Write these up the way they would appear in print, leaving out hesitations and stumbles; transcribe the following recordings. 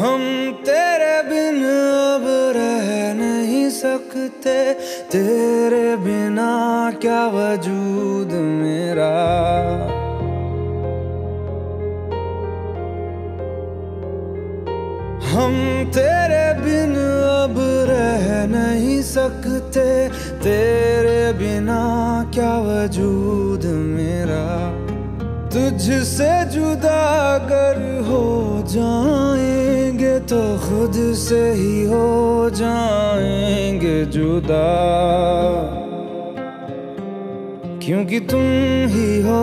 हम तेरे बिन अब रह नहीं सकते, तेरे बिना क्या वजूद मेरा। हम तेरे बिन अब रह नहीं सकते, तेरे बिना क्या वजूद मेरा। तुझसे जुदा अगर हो जाएंगे तो खुद से ही हो जाएंगे जुदा, क्योंकि तुम ही हो,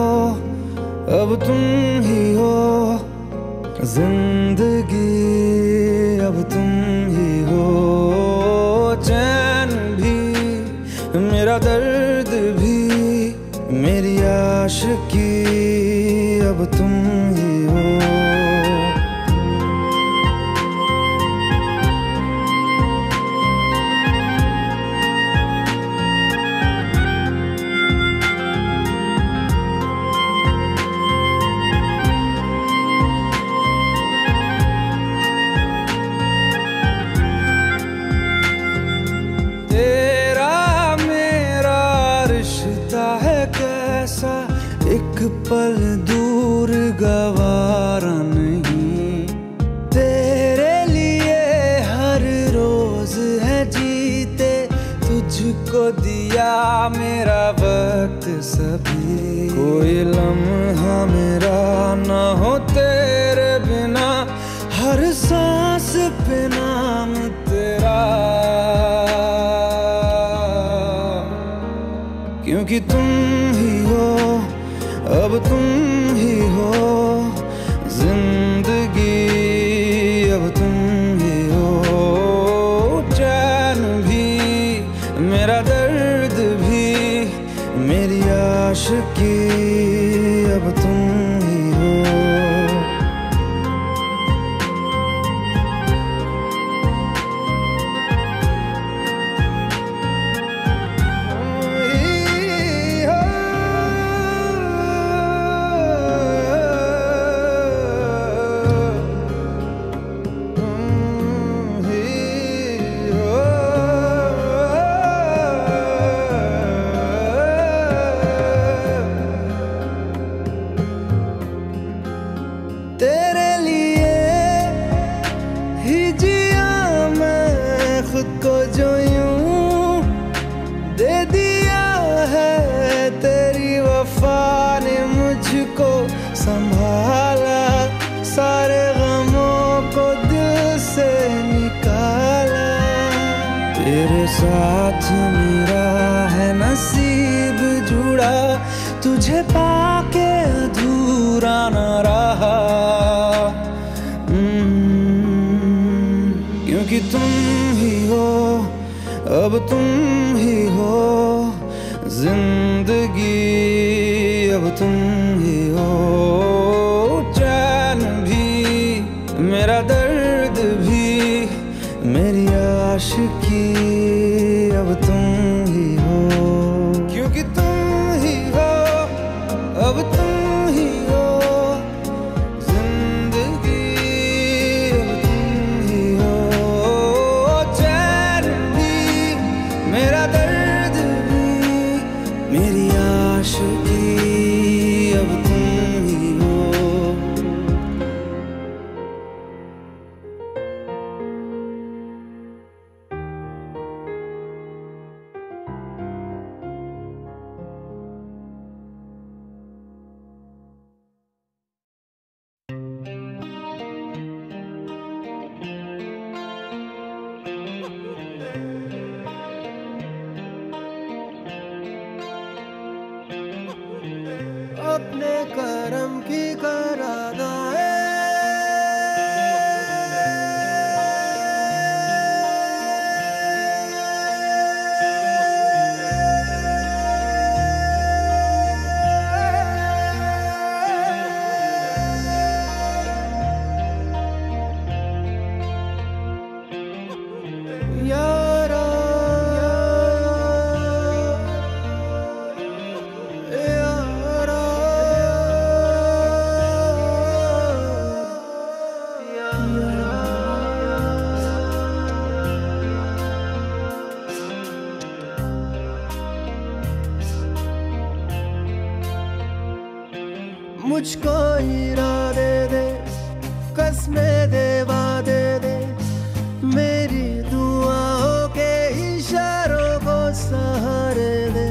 अब तुम ही हो जिंदगी, अब तुम ही हो। चैन भी मेरा दर्द भी मेरी आशिकी, अब तुम ही हो। तेरा मेरा रिश्ता है कैसा, एक पल दूर गवारा नहीं। तेरे लिए हर रोज है जीते, तुझको दिया मेरा वक्त सभी। कोई लम्हा मेरा ना हो तेरे बिना, हर सांस पे नाम तेरा, क्योंकि तुम ही हो, अब तुम ही हो जिंदगी, अब तुम ही हो। चैन भी मेरा दर्द भी मेरी आशिकी, अब तुम ही हो। तेरे लिए ही जिया मैं खुद को, जो यूं दे दिया है तेरी वफा ने मुझको संभाला। सारे गमों को दिल से निकाला, तेरे साथ मेरा है नसीब जुड़ा, तुझे पाके अधूरा न रहा। क्योंकि तुम ही हो, अब तुम ही हो जिंदगी, अब तुम ही हो। चैन भी मेरा दर्द भी मेरी आशिकी, अब तुम ही हो, क्योंकि तुम ही हो, अब तुम ही हो जिंदगी, अब तुम ही हो। चैन भी मेरा दर्द भी मेरी आशिकी, अब तुम ही हो। अपने करम की कराना है, यारा यारा मुझको इरादे दे, कसमें दे, वादे दे, मेरी दुआओं के इशारों को सहारे दे,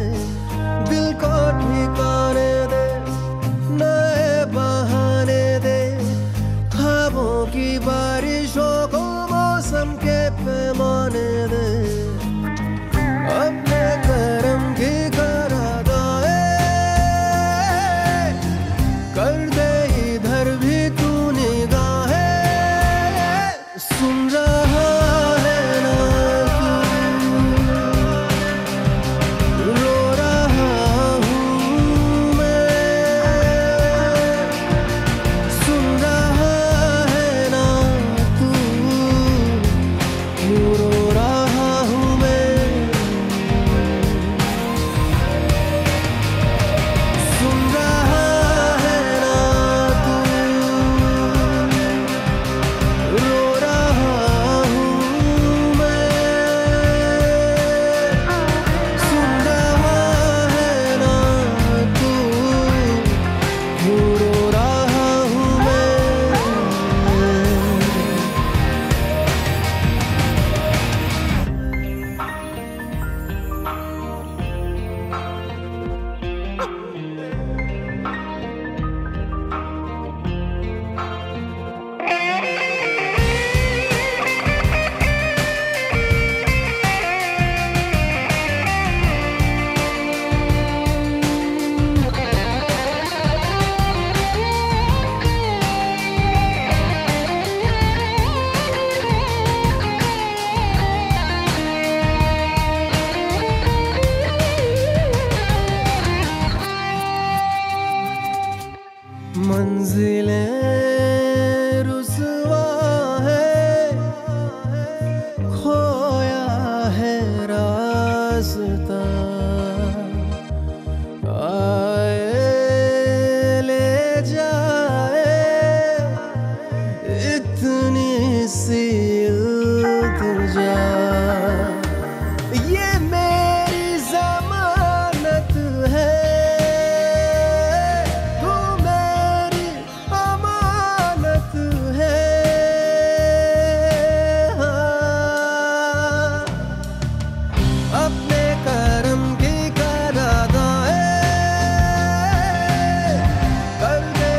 दिल को ठिकाने दे, नए बहाने दे, ख्वाबों की बारिशों को मौसम के पैमाने दे, अपने करम की करादाए कर दे इधर भी तू निगाहें, सुन रहा है ना तू, रो रहा हूँ मैं, सुन रहा है ना तू, रो रहा हूँ मैं, सुन रहा है ना तू, रो रहा हूँ मैं, सुन रहा है ना तू, रो रहा हूँ मैं। मंजिलें रुसवा है, खोया है रास्ता, आए ले जाए इतनी सी इल्तिजा, ये मेरी जमानत है, तू मेरी अमानत है, हाँ। अपने करम की करादाए कर दे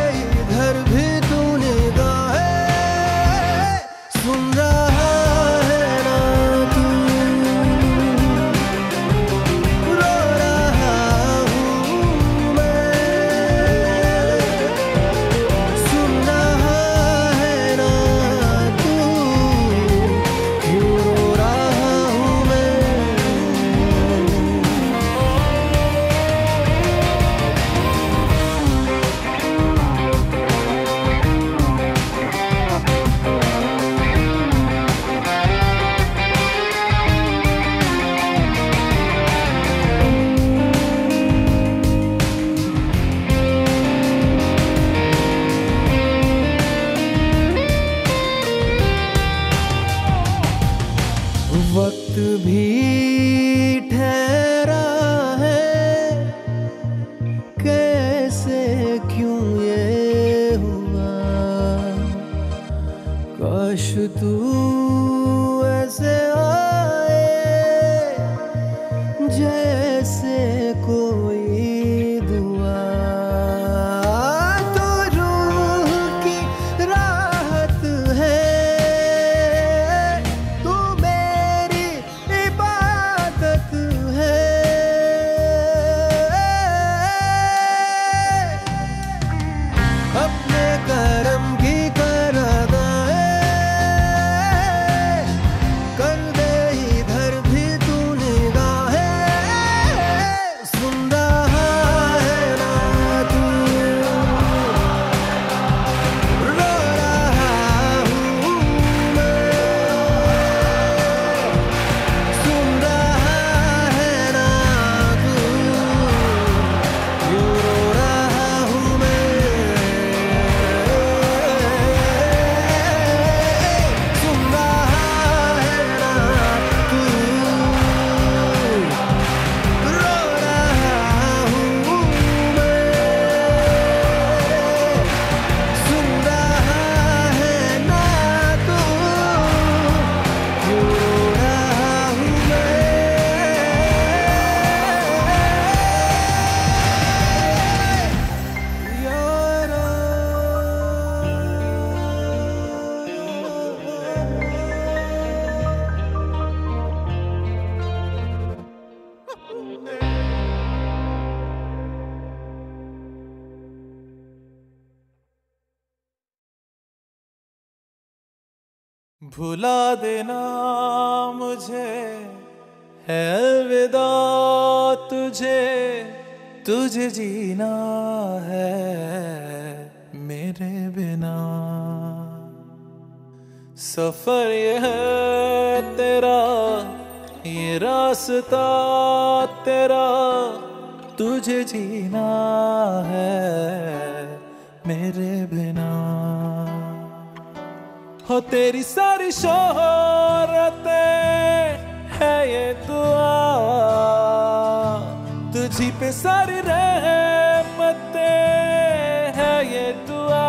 भुला देना मुझे है अलविदा तुझे, तुझे जीना है मेरे बिना। सफर ये है तेरा, ये रास्ता तेरा, तुझे जीना है मेरे बिना। हो तेरी सारी शोहरतें है ये दुआ, तुझी पे सारी रहमतें है ये दुआ,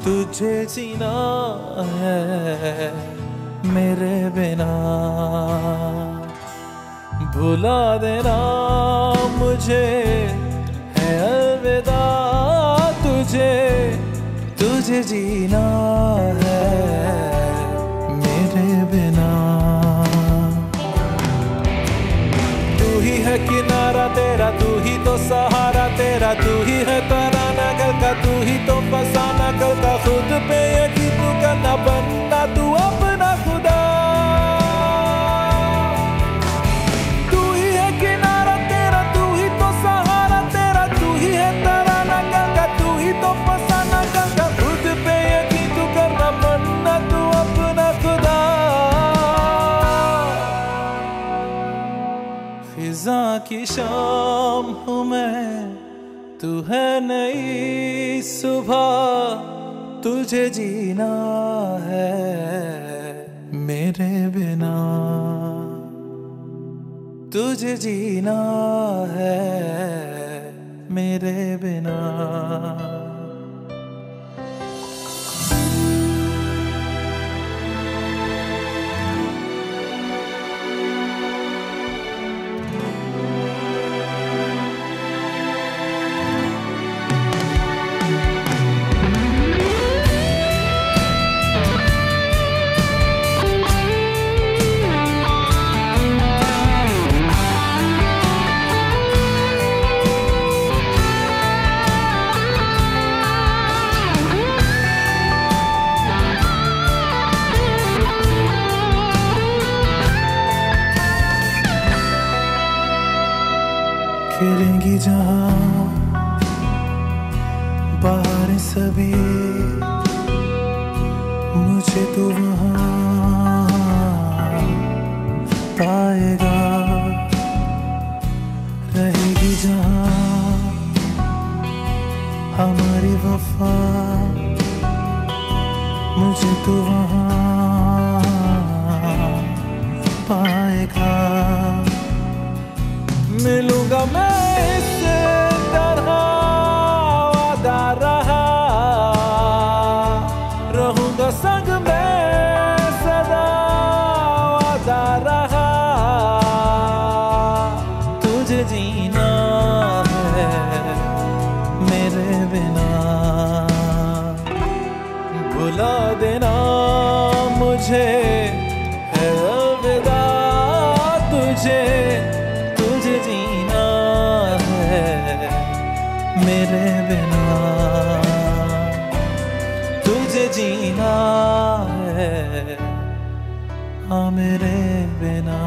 तुझे जीना है मेरे बिना। भुला देना मुझे है अलविदा तुझे, तुझे जीना है मेरे बिना। तू ही है किनारा तेरा, तू ही तो सहारा तेरा, तू ही है तराना कल का, तू ही तो फसाना कल का। खुद पे यकीन तू करना, बनना तू अपना खुदा। तू ही है किनारा तेरा, तू ही तो सहारा तेरा, तू ही है तराना कल का, तू ही तो फसाना कल का। खुद पे यकीन तू करना, बनना तू अपना खुदा। फिजा की शाम हूँ मैं, तू है नई सुबह, तुझे जीना है मेरे बिना, तुझे जीना है मेरे बिना। खेलेंगी जहाँ बाहर सभी, मुझे तो वहाँ पाएगा। रहेगी जहाँ हमारी वफा, मुझे तो वहाँ पाएगा। मिलूंगा मैं इस तरह वादा रहा, रहूंगा संग में सदा वादा रहा। तुझे जीना है मेरे बिना। भुला देना मुझे है अलविदा तुझे, तुझे जीना है मेरे बिना, तुझे जीना है हाँ मेरे बिना।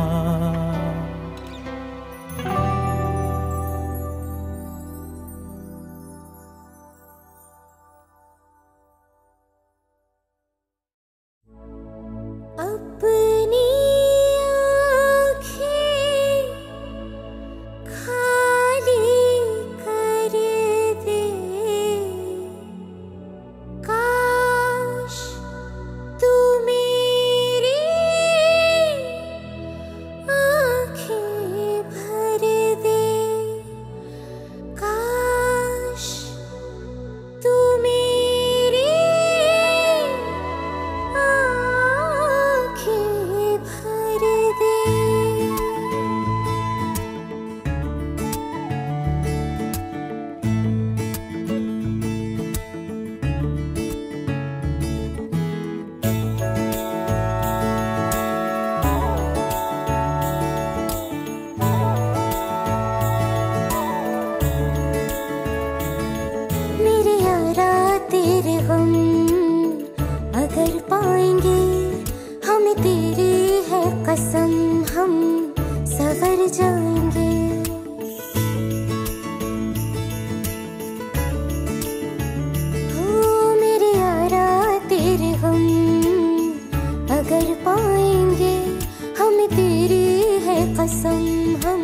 कसम हम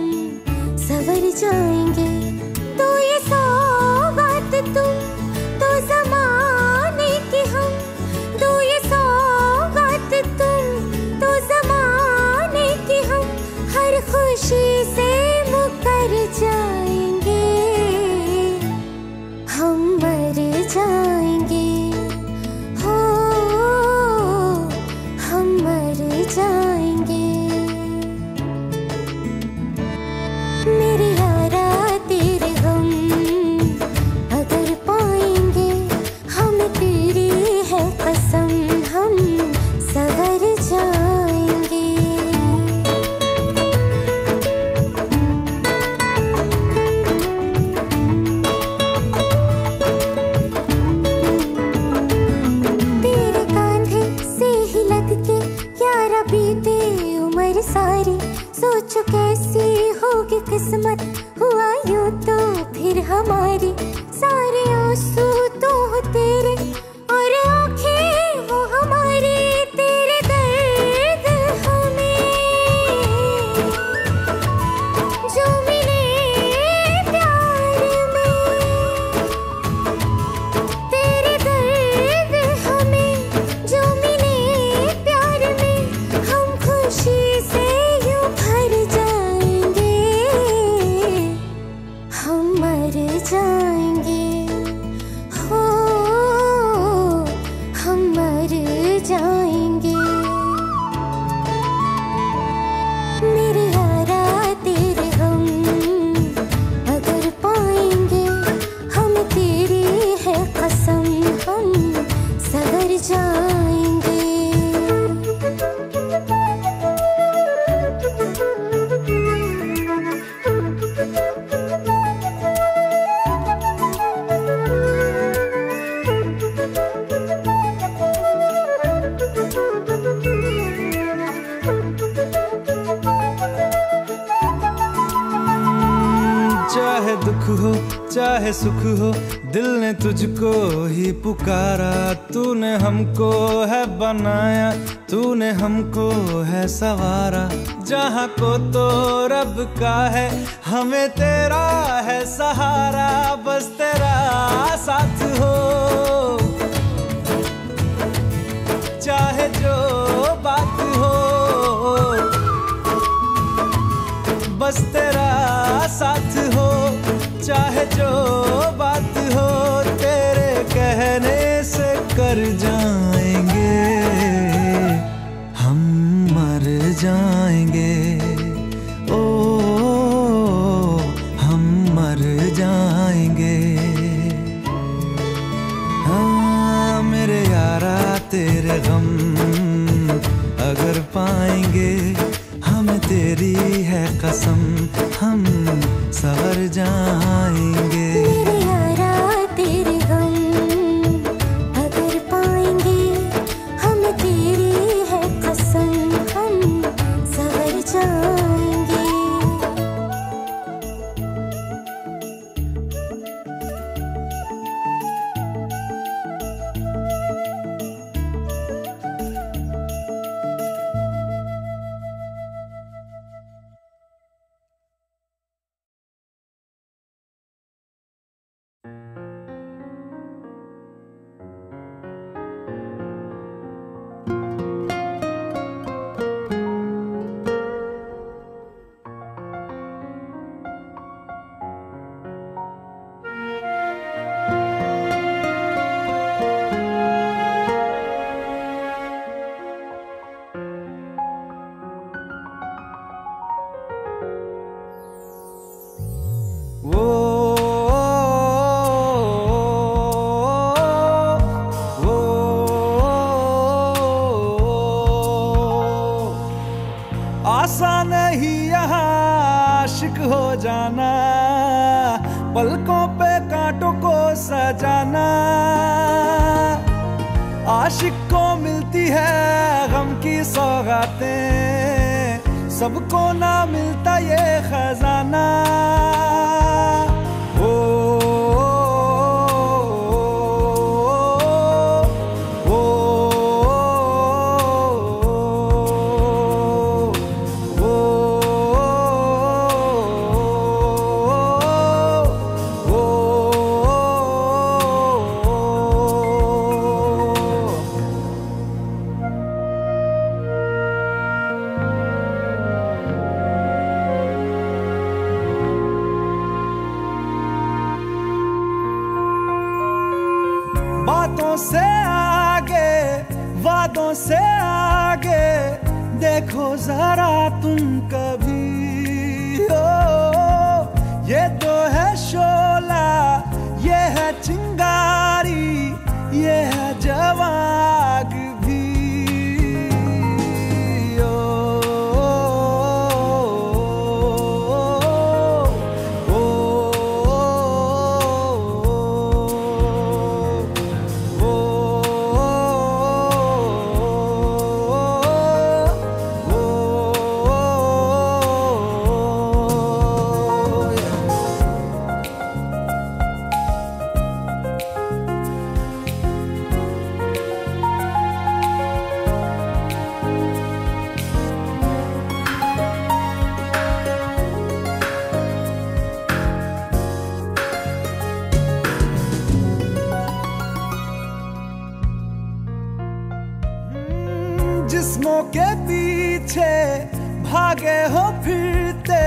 सवर जाएंगे। तो ये सौगात तुम तो ज़माने की हम, तो ये सौगात तुम तो ज़माने की हम, हर खुशी से मुकर जाएंगे, हम मर जाएंगे, हो हम मर जाएंगे। मेरे यारा तेरे गम अगर पाएंगे, हम तेरी है कसम हम सवर जाएंगे। तेरे कांधे से ही लग के यारा बीते उम्र सारी, सोचो कैसी होगी किस्मत, हुआ यूं तो फिर हमारी। सारे आंसू तो हो तेरे और आंखें हो हमारी, तेरे दर्द हमें जो मिले प्यार में, तेरे दर्द हमें जो मिले प्यार में, हम खुशी से यूं भर जाएंगे, हम मर जाएंगे, हो हम मर जाएंगे। मेरे यारा तेरे गम अगर पाएंगे, हम तेरी है कसम हम सवर जाएंगे। चाहे दुख हो चाहे सुख हो, दिल ने तुझको ही पुकारा। तूने हमको है बनाया, तूने हमको है सवारा। जहाँ को तो रब का है, हमें तेरा है सहारा। बस तेरा साथ हो, चाहे जो बात हो, बस तेरा साथ हो, चाहे जो बात हो। तेरे कहने से कर जाएंगे, हम मर जाएंगे, ओ हम मर जाएंगे। हाँ मेरे यारा तेरे गम अगर पाएंगे, हम तेरी है कसम हम सवर जाएंगे। मेरे यारा तेरे गम अगर पाएंगे, हम तेरी है कसम हम सवर जाएंगे। आसान नहीं यहाँ आशिक हो जाना, पलकों पे कांटों को सजाना। आशिक को मिलती है गम की सौगातें, सबको ना मिलता ये खजाना। ओ ओ देखो जरा तुम कभी, ओ ये तो है शोला, ये है चिंगारी, ये है जवाग भी। जिस्मों के पीछे भागे हो फिरते,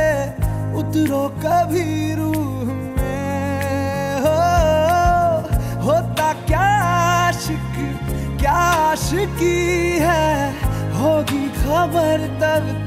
उतरो कभी रूह में। होता क्या आशिक क्या आशिकी है, होगी खबर तब